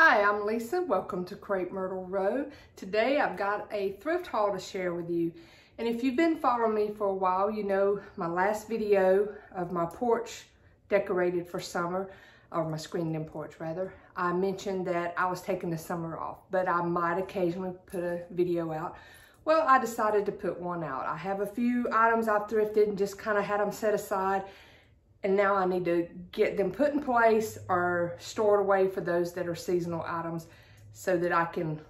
Hi, I'm Lisa. Welcome to Crepe Myrtle Row. Today I've got a thrift haul to share with you. And if you've been following me for a while, you know my last video of my porch decorated for summer, or my screened-in porch rather, I mentioned that I was taking the summer off, but I might occasionally put a video out. Well, I decided to put one out. I have a few items I've thrifted and just kind of had them set aside. And now I need to get them put in place or stored away for those that are seasonal items so that I can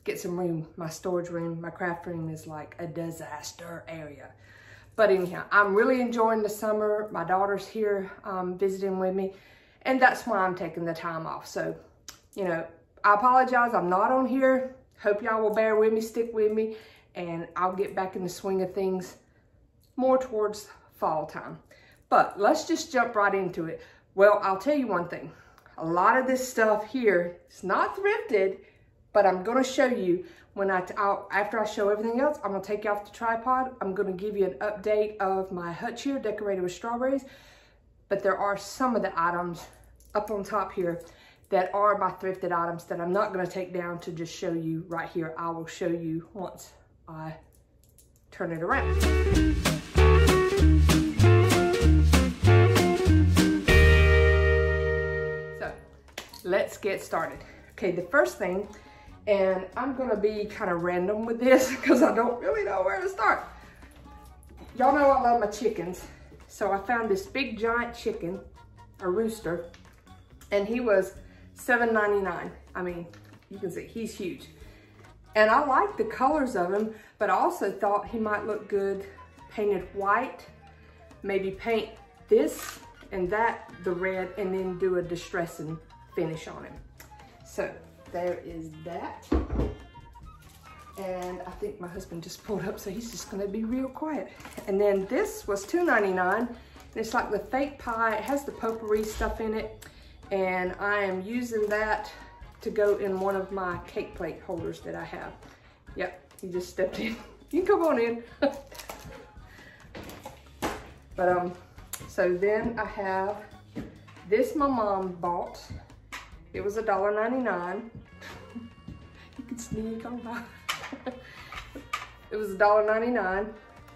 get some room. My storage room, my craft room is like a disaster area. But anyhow, I'm really enjoying the summer. My daughter's here visiting with me, and that's why I'm taking the time off. So, you know, I apologize. I'm not on here. Hope y'all will bear with me, stick with me, and I'll get back in the swing of things more towards fall time. But let's just jump right into it. Well, I'll tell you one thing. A lot of this stuff here is not thrifted, but I'm gonna show you when after I show everything else, I'm gonna take you off the tripod. I'm gonna give you an update of my hutch here decorated with strawberries. But there are some of the items up on top here that are my thrifted items that I'm not gonna take down to just show you right here. I will show you once I turn it around. Let's get started. Okay, the first thing, and I'm gonna be kind of random with this because I don't really know where to start. Y'all know I love my chickens. So I found this big giant chicken, a rooster, and he was $7.99. I mean, you can see he's huge. And I like the colors of him, but I also thought he might look good painted white. Maybe paint this and that, the red, and then do a distressing finish on him. So there is that. And I think my husband just pulled up, so he's just gonna be real quiet. And then this was $2.99. And it's like the fake pie. It has the potpourri stuff in it. And I am using that to go in one of my cake plate holders that I have. Yep, he just stepped in. You can come on in. But so then I have this my mom bought. It was $1.99. You can sneak on by. It was $1.99,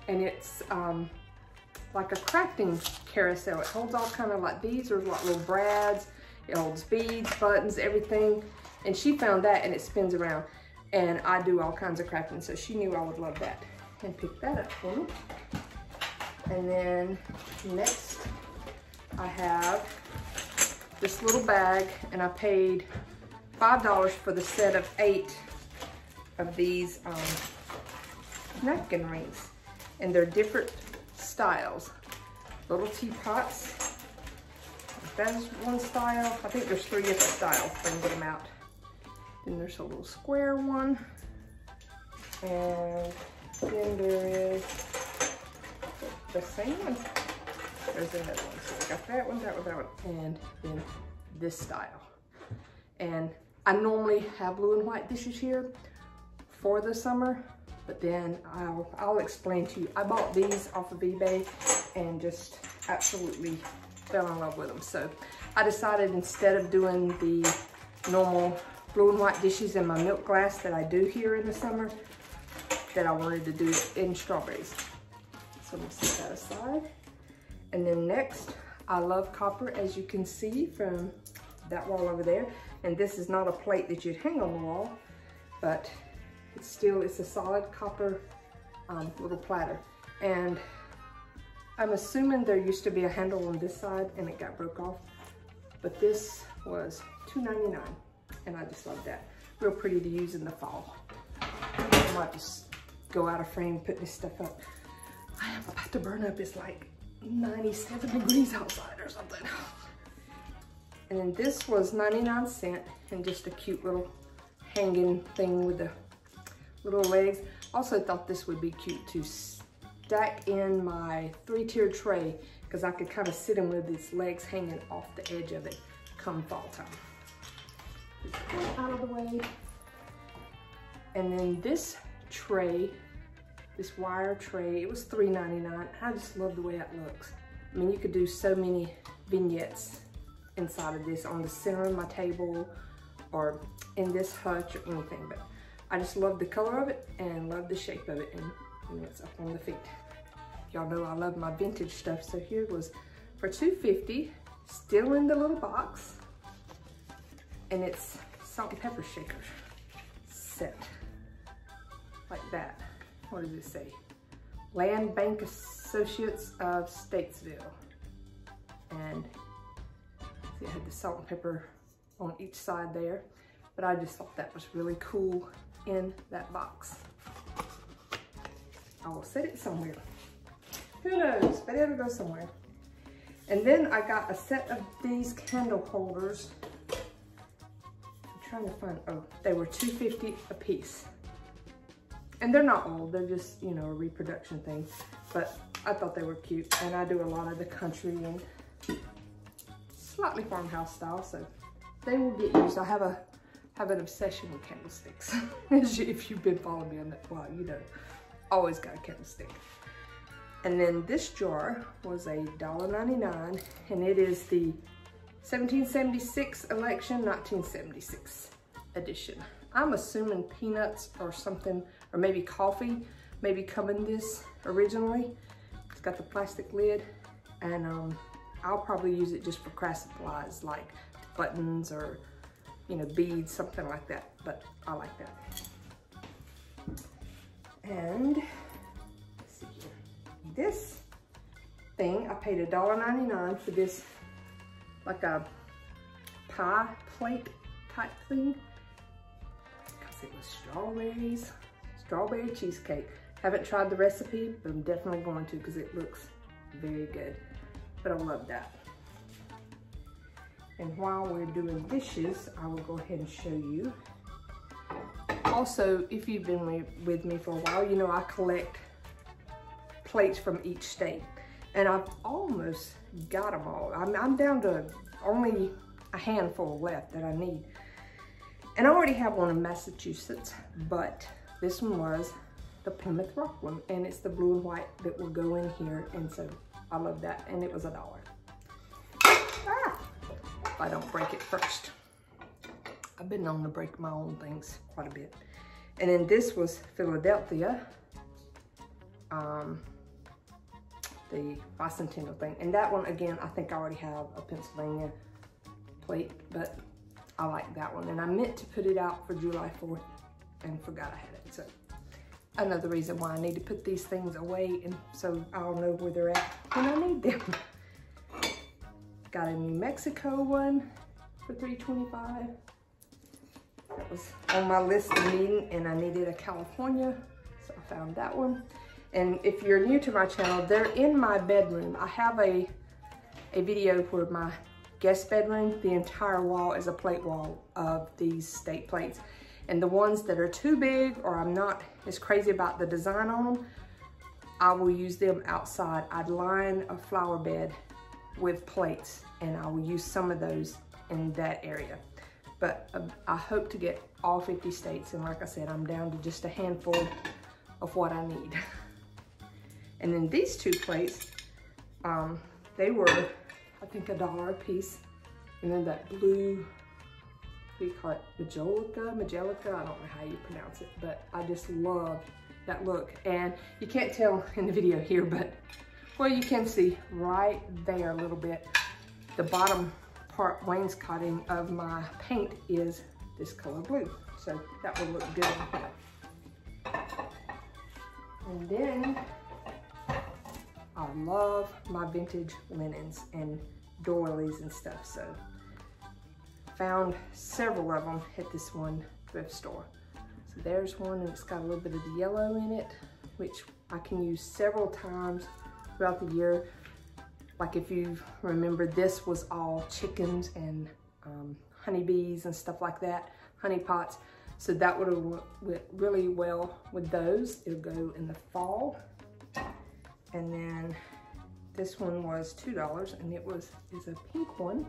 and it's like a crafting carousel. It holds all kind of like these are like little brads. It holds beads, buttons, everything. And she found that, and it spins around. And I do all kinds of crafting, so she knew I would love that, and picked that up for me. And then next, I have this little bag, and I paid $5 for the set of 8 of these napkin rings. And they're different styles. Little teapots. That's one style. I think there's 3 different styles. I can get them out. Then there's a little square one. And then there is the same one. There's another one. So we got that one, that one, that one, and then this style. And I normally have blue and white dishes here for the summer, but then I'll explain to you. I bought these off of eBay and just absolutely fell in love with them. So I decided instead of doing the normal blue and white dishes in my milk glass that I do here in the summer, that I wanted to do it in strawberries. So I'm gonna set that aside. And then next, I love copper, as you can see from that wall over there. And this is not a plate that you'd hang on the wall, but it's a solid copper little platter. And I'm assuming there used to be a handle on this side and it got broke off, but this was $2.99, and I just love that. Real pretty to use in the fall. I might just go out of frame, put this stuff up. I am about to burn up. It's like 97 degrees outside or something. And then this was 99 cents, and just a cute little hanging thing with the little legs. Also thought this would be cute to stack in my 3-tiered tray, because I could kind of sit in with its legs hanging off the edge of it come fall time. Just get out of the way. And then this tray, this wire tray, it was $3.99. I just love the way it looks. I mean, you could do so many vignettes inside of this on the center of my table, or in this hutch or anything, but I just love the color of it and love the shape of it, and it's up on the feet. Y'all know I love my vintage stuff, so here it was for $2.50, still in the little box, and it's salt and pepper shakers set like that. What does it say? Land Bank Associates of Statesville. And see, I had the salt and pepper on each side there, but I just thought that was really cool in that box. I will set it somewhere. Who knows, but it'll go somewhere. And then I got a set of these candle holders. I'm trying to find, oh, they were $2.50 a piece. And they're not old, they're just, you know, a reproduction thing. But I thought they were cute, and I do a lot of the country and slightly farmhouse style, so they will get used. I have an obsession with candlesticks. If you've been following me on that blog, you know, always got a candlestick. And then this jar was a $1.99, and it is the 1776 election, 1976 edition. I'm assuming peanuts or something, or maybe coffee, maybe come in this originally. It's got the plastic lid, and I'll probably use it just for craft supplies like buttons or, you know, beads, something like that, but I like that. And let's see here. This thing, I paid $1.99 for this, like a pie plate type thing. Because it was strawberry cheesecake. Haven't tried the recipe, but I'm definitely going to because it looks very good. But I love that. And while we're doing dishes, I will go ahead and show you. Also, if you've been with me for a while, you know I collect plates from each state. And I've almost got them all. I'm down to only a handful left that I need. And I already have one in Massachusetts, but this one was the Plymouth Rock one, and it's the blue and white that will go in here, and so I love that, and it was $1. Ah, if I don't break it first. I've been known to break my own things quite a bit. And then this was Philadelphia, the bicentennial thing. And that one, again, I think I already have a Pennsylvania plate, but I like that one. And I meant to put it out for July 4th and forgot I had it. So another reason why I need to put these things away, and so I'll know where they're at when I need them. Got a New Mexico one for $3.25. That was on my list of needing, and I needed a California, so I found that one. And if you're new to my channel, they're in my bedroom. I have a video where my guest bedroom, the entire wall is a plate wall of these state plates. And the ones that are too big, or I'm not as crazy about the design on them, I will use them outside. I'd line a flower bed with plates, and I will use some of those in that area. But I hope to get all 50 states, and like I said, I'm down to just a handful of what I need. And then these two plates, they were, I think, $1 a piece. And then that blue, what do you call it, Magelica, I don't know how you pronounce it, but I just love that look. And you can't tell in the video here, but, well, you can see right there a little bit. The bottom part wainscoting of my paint is this color blue. So that will look good on here. And then I love my vintage linens and doilies and stuff. So found several of them at this one thrift store. So there's one, and it's got a little bit of the yellow in it, which I can use several times throughout the year. Like if you remember, this was all chickens and honeybees and stuff like that, honey pots. So that would have went really well with those. It'll go in the fall. And then this one was $2, and it's a pink one.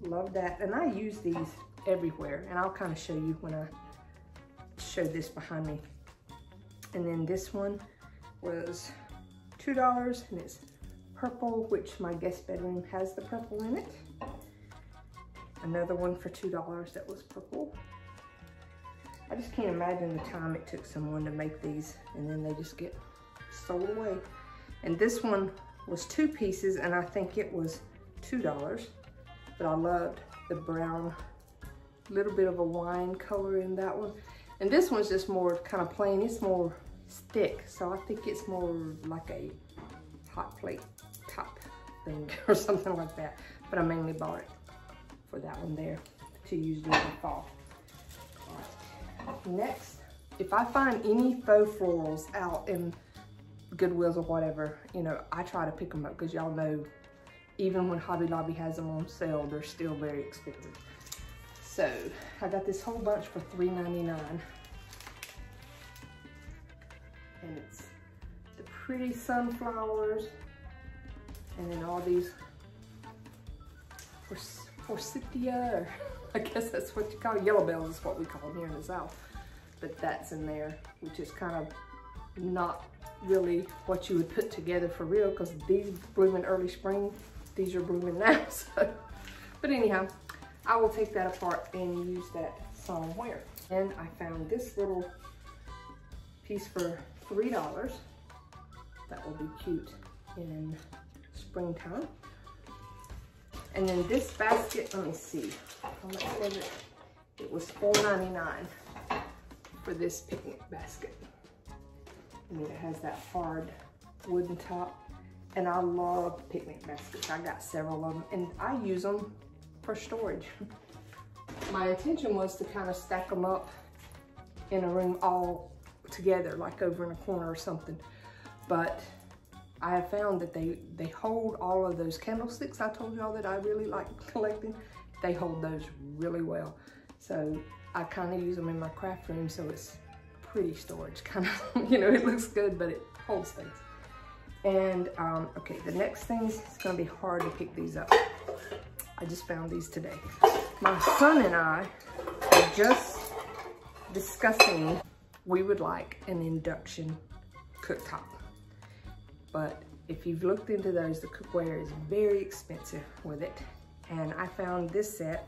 Love that. And I use these everywhere, and I'll kind of show you when I show this behind me. And then this one was $2, and it's purple, which my guest bedroom has the purple in it. another one for $2 that was purple. I just can't imagine the time it took someone to make these and then they just get sold away. And this one was 2 pieces and I think it was $2, but I loved the brown, little bit of a wine color in that one. And this one's just more kind of plain, it's more thick, so I think it's more like a hot plate top thing or something like that. But I mainly bought it for that one there to use during the fall. Next, if I find any faux florals out in Goodwills or whatever, you know, I try to pick them up because y'all know even when Hobby Lobby has them on sale, they're still very expensive. So I got this whole bunch for $3.99. And it's the pretty sunflowers and then all these forsythia, or I guess that's what you call it. Yellow bells is what we call them here in the South. But that's in there, which is kind of not really what you would put together for real, because these bloom in early spring. These are blooming now, so. But anyhow, I will take that apart and use that somewhere. And I found this little piece for $3. That will be cute in springtime. And then this basket, let me see, how much was it? It was $4.99 for this picnic basket. And it has that hard wooden top. And I love picnic baskets. I got several of them and I use them for storage. My intention was to kind of stack them up in a room all together, like over in a corner or something. But I have found that they hold all of those candlesticks I told y'all that I really like collecting. They hold those really well. So I kind of use them in my craft room, so it's pretty storage, kind of, you know, it looks good, but it holds things. And okay, the next thing is it's gonna be hard to pick these up. I just found these today. My son and I were just discussing we would like an induction cooktop. But if you've looked into those, the cookware is very expensive with it. And I found this set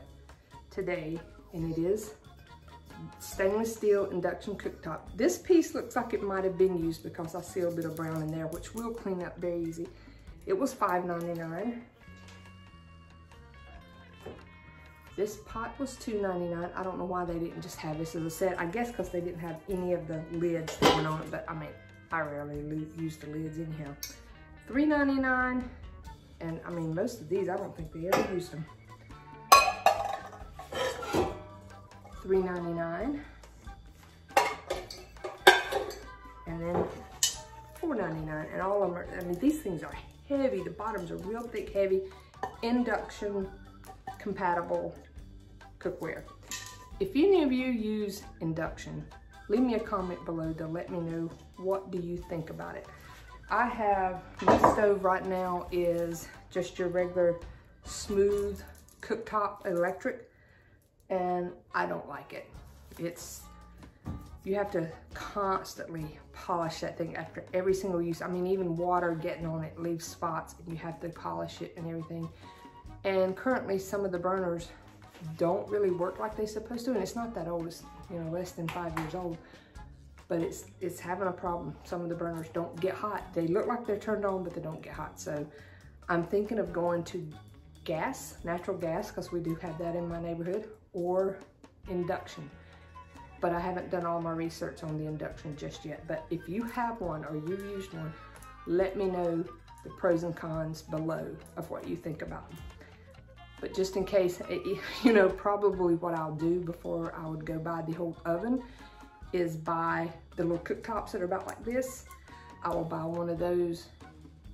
today, and it is stainless steel induction cooktop. This piece looks like it might have been used because I see a bit of brown in there, which we'll clean up very easy. It was $5.99. This pot was $2.99. I don't know why they didn't just have this as a set. I guess because they didn't have any of the lids that went on it, but I mean, I rarely use the lids anyhow. $3.99, and I mean, most of these, I don't think they ever used them. $3.99, and then $4.99, and all of them are, I mean, these things are heavy. The bottoms are real thick, heavy, induction compatible cookware. If any of you use induction, leave me a comment below to let me know what do you think about it. I have, my stove right now is just your regular smooth cooktop electric, and I don't like it. You have to constantly polish that thing after every single use. I mean, even water getting on it leaves spots, and you have to polish it and everything. And currently some of the burners don't really work like they're supposed to, and it's not that old, it's, you know, less than 5 years old, but it's having a problem. Some of the burners don't get hot. They look like they're turned on, but they don't get hot. So I'm thinking of going to gas, natural gas, because we do have that in my neighborhood, or induction. But I haven't done all my research on the induction just yet. But if you have one or you've used one, let me know the pros and cons below of what you think about them. But just in case, you know, probably what I'll do before I would go buy the whole oven is buy the little cooktops that are about like this. I will buy one of those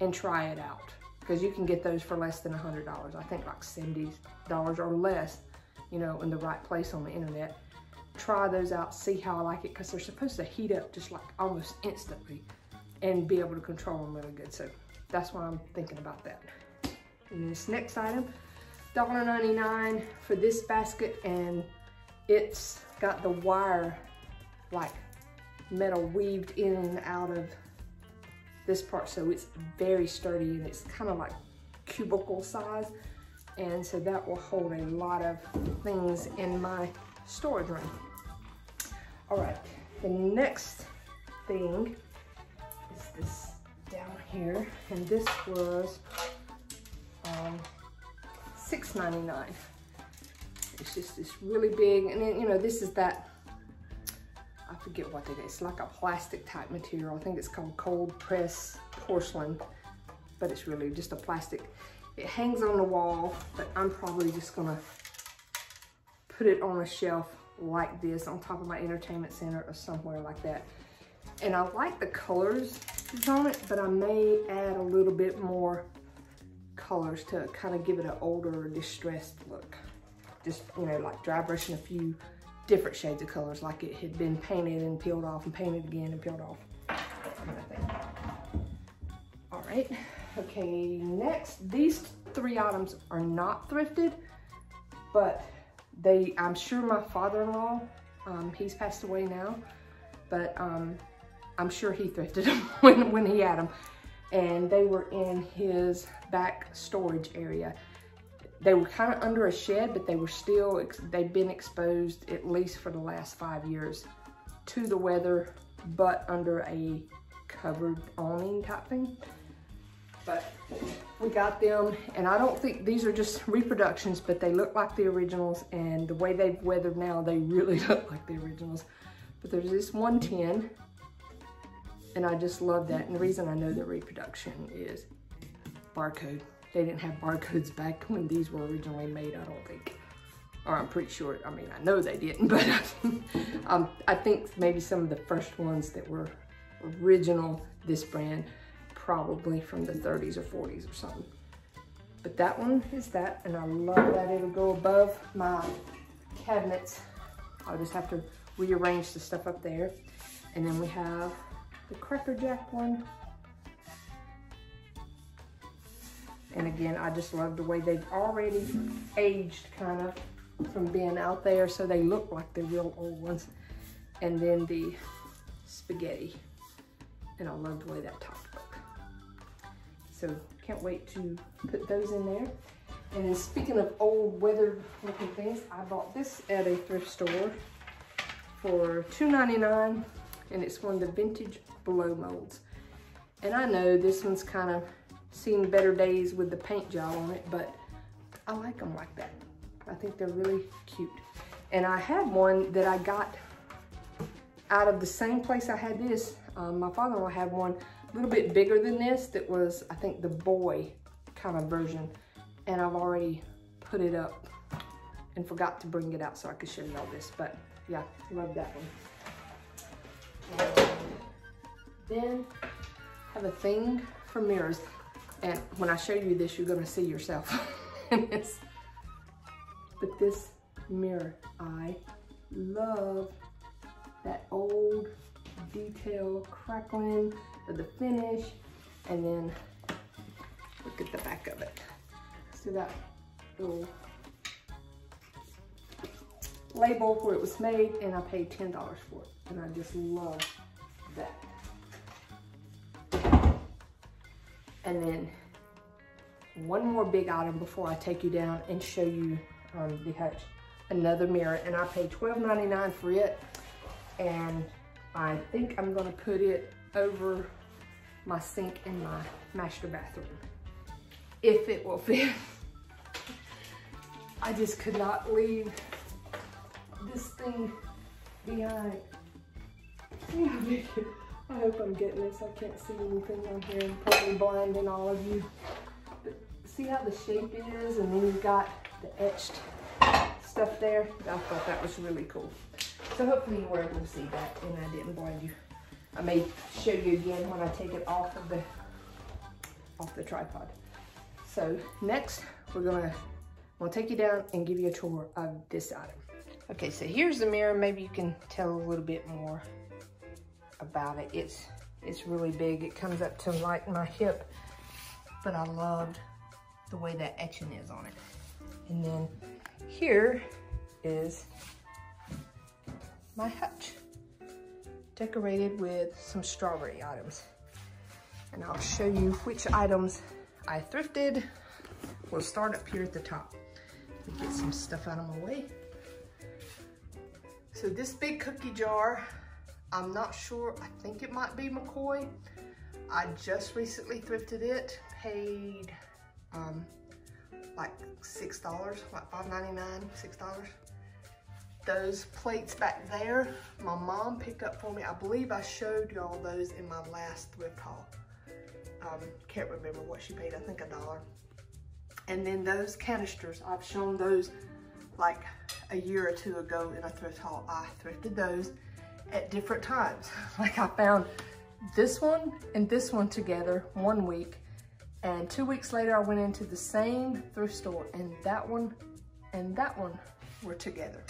and try it out, because you can get those for less than $100. I think like $70 or less, you know, in the right place on the internet. Try those out, see how I like it, because they're supposed to heat up just like almost instantly and be able to control them really good. So that's why I'm thinking about that. And this next item, $1.99 for this basket, and it's got the wire like metal weaved in and out of this part, so it's very sturdy, and it's kind of like cubicle size. And so that will hold a lot of things in my storage room. All right, the next thing is this down here, and this was $6.99. It's just this really big, and then, you know, this is that, I forget what it is. It's like a plastic type material. I think it's called cold press porcelain, but it's really just a plastic. It hangs on the wall, but I'm probably just gonna put it on a shelf like this on top of my entertainment center or somewhere like that. And I like the colors that's on it, but I may add a little bit more colors to kind of give it an older, distressed look. Just, you know, like dry brushing a few different shades of colors, like it had been painted and peeled off and painted again and peeled off. Kind of thing. All right, okay, next, these 3 items are not thrifted, but I'm sure my father-in-law, he's passed away now, but I'm sure he thrifted them when he had them. And they were in his back storage area. They were kind of under a shed, but they were still, they'd been exposed at least for the last 5 years to the weather, but under a covered awning type thing. But we got them, and I don't think these are just reproductions, but they look like the originals, and the way they've weathered now, they really look like the originals. But there's this 110, and I just love that. And the reason I know they're reproduction is barcode. They didn't have barcodes back when these were originally made, I don't think. Or I'm pretty sure, I mean, I know they didn't, but I think maybe some of the first ones that were original, this brand, probably from the 30s or 40s or something. But that one is that, and I love that it'll go above my cabinets. I'll just have to rearrange the stuff up there. And then we have the Cracker Jack one. And again, I just love the way they've already aged kind of from being out there, so they look like the real old ones. And then the spaghetti. And I love the way that top look. So can't wait to put those in there. And then speaking of old weathered looking things, I bought this at a thrift store for $2.99, and it's one of the vintage blow molds. And I know this one's kind of seen better days with the paint job on it, but I like them like that. I think they're really cute. And I have one that I got out of the same place I had this. My father-in-law had one a little bit bigger than this that was, I think, the boy kind of version. And I've already put it up and forgot to bring it out so I could show you all this. But yeah, love that one. And then I have a thing for mirrors. And when I show you this, you're gonna see yourself in this. But this mirror, I love that old detail crackling of the finish. And then look at the back of it. See that little label where it was made, and I paid $10 for it. And I just love that. And then one more big item before I take you down and show you the hutch. Another mirror, and I paid $12.99 for it. And I think I'm gonna put it over my sink in my master bathroom, if it will fit. I just could not leave this thing behind. See how big it is? I hope I'm getting this. I can't see anything on here. I'm probably blinding all of you. But see how the shape is, and then you've got the etched stuff there. I thought that was really cool. So hopefully you were able to see that and I didn't blind you. I may show you again when I take it off the tripod. So next, we're gonna take you down and give you a tour of this item. Okay, so here's the mirror. Maybe you can tell a little bit more about it. It's really big. It comes up to like my hip, but I loved the way that etching is on it. And then here is my hutch, decorated with some strawberry items. And I'll show you which items I thrifted we'll start up here at the top. Get some stuff out of my way. So this big cookie jar, I'm not sure, I think it might be McCoy. I just recently thrifted it, paid like $6, like $5.99, $6. Those plates back there, my mom picked up for me. I believe I showed y'all those in my last thrift haul. Can't remember what she paid, I think $1. And then those canisters, I've shown those like a year or two ago in a thrift haul. I thrifted those at different times. Like I found this one and this one together one week, and 2 weeks later I went into the same thrift store and that one were together.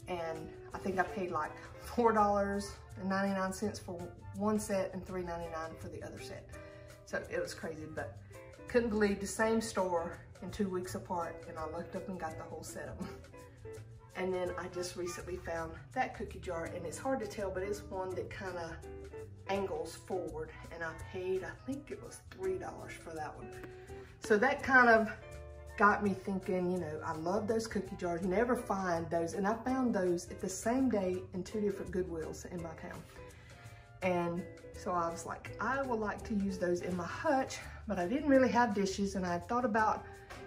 And I think I paid like $4.99 for one set and $3.99 for the other set. So it was crazy, but couldn't believe the same store in 2 weeks apart, and I looked up and got the whole set of them. And then I just recently found that cookie jar, and it's hard to tell, but it's one that kind of angles forward, and I paid, I think it was $3 for that one. So that kind of got me thinking, you know, I love those cookie jars, never find those, and I found those at the same day in 2 different Goodwills in my town. And so I was like, I would like to use those in my hutch, but I didn't really have dishes, and I thought about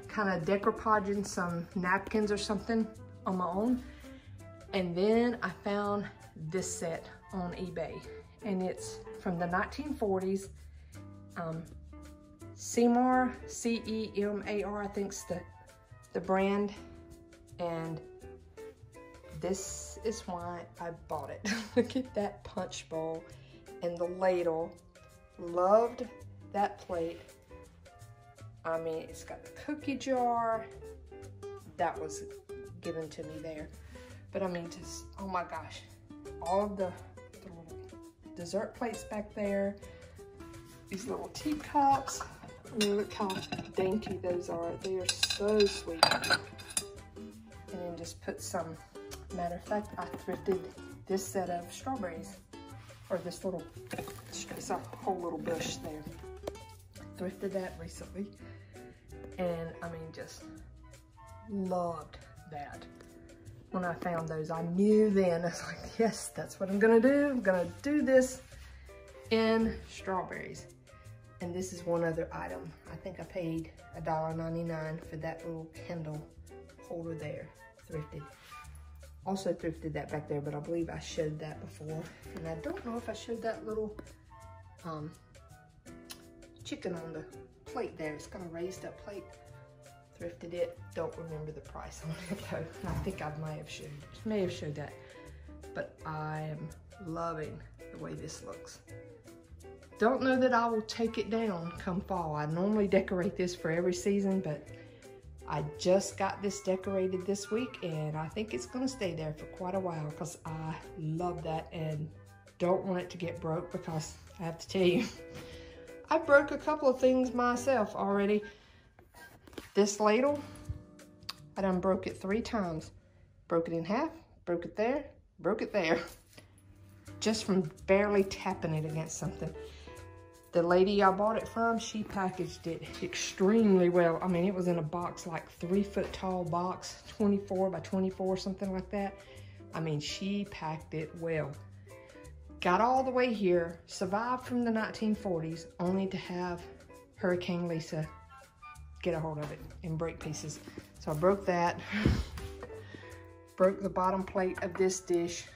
kind of decoupaging some napkins or something on my own. And then I found this set on eBay, and it's from the 1940s. Cemar, C-E-M-A-R, I think's the brand, and this is why I bought it. Look at that punch bowl and the ladle. Loved that plate. I mean, it's got the cookie jar that was given to me there. But I mean, just, oh my gosh, all of the little dessert plates back there, these little teacups. I mean, look how dainty those are. They are so sweet. And then just put some, matter of fact, I thrifted this set of strawberries, or this little, it's a whole little bush there. Thrifted that recently, and I mean, just loved that. When I found those, I knew then, I was like, yes, that's what I'm gonna do. I'm gonna do this in strawberries. And this is one other item. I think I paid $1.99 for that little candle holder there, thrifted. Also thrifted that back there, but I believe I showed that before. And I don't know if I showed that little chicken on the plate there. It's kind of raised up plate. Thrifted it. Don't remember the price on it though. I think I may have showed that. But I am loving the way this looks. Don't know that I will take it down come fall. I normally decorate this for every season, but I just got this decorated this week, and I think it's gonna stay there for quite a while because I love that and don't want it to get broke, because I have to tell you, I broke a couple of things myself already. This ladle, I done broke it 3 times. Broke it in half, broke it there, just from barely tapping it against something. The lady I bought it from, she packaged it extremely well. I mean, it was in a box, like 3 foot tall box, 24 by 24, something like that. I mean, she packed it well. Got all the way here, survived from the 1940s, only to have Hurricane Lisa get a hold of it and break pieces. So I broke that. Broke the bottom plate of this dish.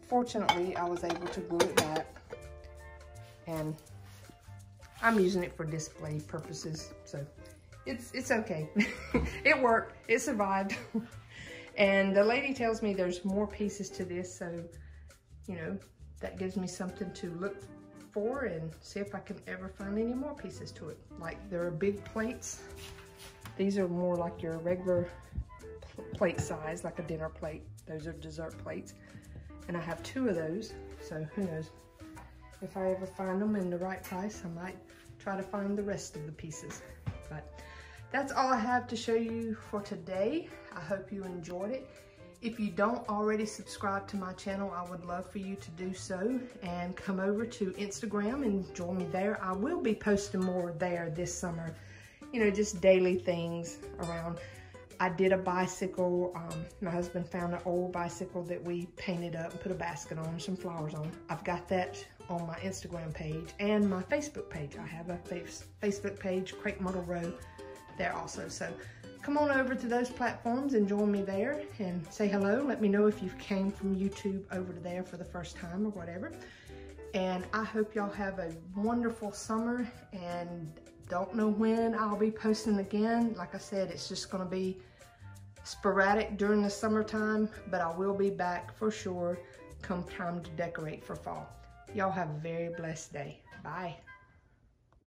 Fortunately, I was able to glue it back. And I'm using it for display purposes, so it's okay. It worked, it survived. And the lady tells me there's more pieces to this, so, you know, that gives me something to look for and see if I can ever find any more pieces to it. Like, there are big plates. These are more like your regular plate size, like a dinner plate. Those are dessert plates. And I have 2 of those, so who knows. If I ever find them in the right price, I might try to find the rest of the pieces. But that's all I have to show you for today. I hope you enjoyed it. If you don't already subscribe to my channel, I would love for you to do so and come over to Instagram and join me there. I will be posting more there this summer. you know, just daily things around. I did a bicycle. My husband found an old bicycle that we painted up and put a basket on, some flowers on. I've got that on my Instagram page and my Facebook page. I have a Facebook page, Crepe Myrtle Row, there also. So come on over to those platforms and join me there and say hello. Let me know if you came from YouTube over to there for the first time or whatever. And I hope y'all have a wonderful summer, and don't know when I'll be posting again. Like I said, it's just gonna be sporadic during the summertime, but I will be back for sure come time to decorate for fall. Y'all have a very blessed day. Bye.